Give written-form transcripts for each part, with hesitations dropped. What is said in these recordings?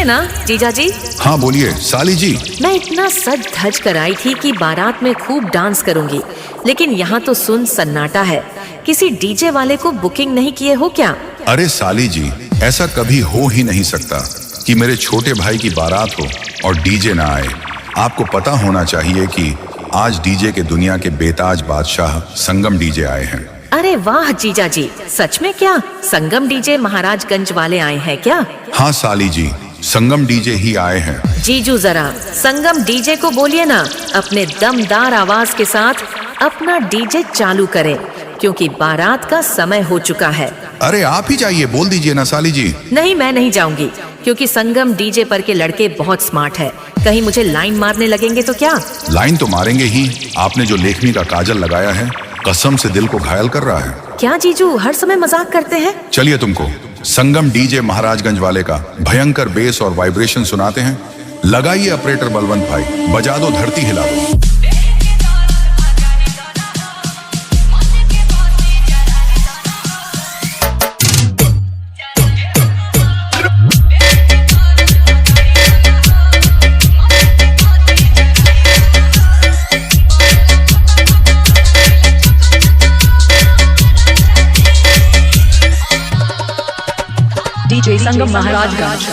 ना जीजा जी। हाँ बोलिए साली जी। मैं इतना सज धज कर आई थी कि बारात में खूब डांस करूंगी, लेकिन यहाँ तो सुन सन्नाटा है। किसी डीजे वाले को बुकिंग नहीं किए हो क्या? अरे साली जी, ऐसा कभी हो ही नहीं सकता कि मेरे छोटे भाई की बारात हो और डीजे ना आए। आपको पता होना चाहिए कि आज डीजे के दुनिया के बेताज बादशाह संगम डीजे आए हैं। अरे वाह जीजा जी, सच में क्या संगम डीजे महाराजगंज वाले आए हैं क्या? हाँ साली जी, संगम डीजे ही आए हैं। जीजू जरा संगम डीजे को बोलिए ना अपने दमदार आवाज के साथ अपना डीजे चालू करें, क्योंकि बारात का समय हो चुका है। अरे आप ही जाइए, बोल दीजिए ना साली जी। नहीं, मैं नहीं जाऊंगी, क्योंकि संगम डीजे पर के लड़के बहुत स्मार्ट है। कहीं मुझे लाइन मारने लगेंगे तो क्या? लाइन तो मारेंगे ही। आपने जो लेखनी का काजल लगाया है कसम से दिल को घायल कर रहा है। क्या जीजू हर समय मजाक करते हैं? चलिए तुमको संगम डीजे महाराजगंज वाले का भयंकर बेस और वाइब्रेशन सुनाते हैं। लगाइए ऑपरेटर बलवंत भाई, बजा दो, धरती हिला दो। डीजे संगम महाराजगंज।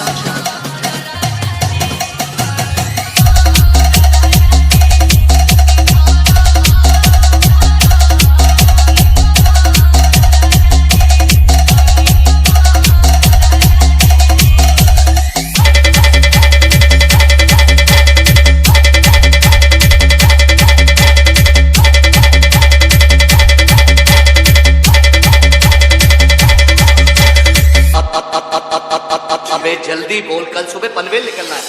अबे जल्दी बोल, कल सुबह पनवेल निकलना है।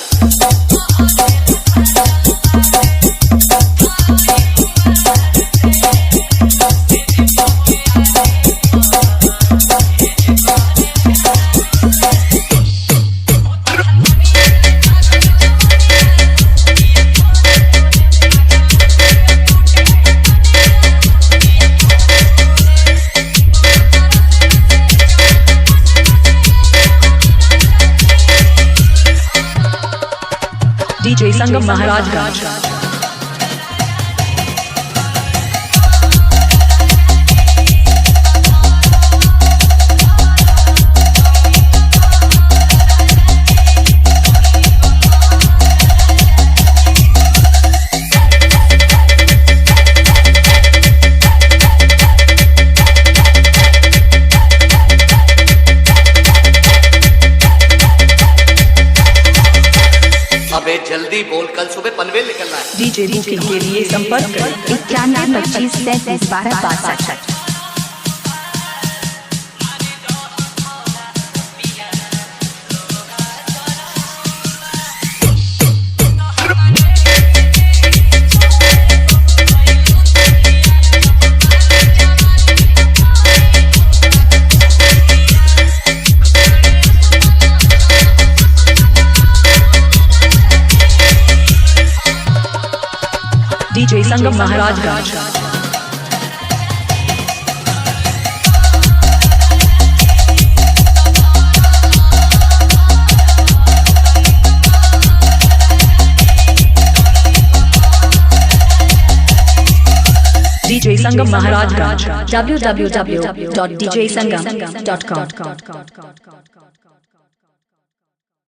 डीजे संगम महाराजगंज। अबे जल्दी बोल, कल सुबह पनवेल निकलना है। डीजे बुकिंग के लिए संपर्क करें 9125331262। डीजे संगम महाराजगंज। डीजे संगम महाराजगंज। www.djsangam.com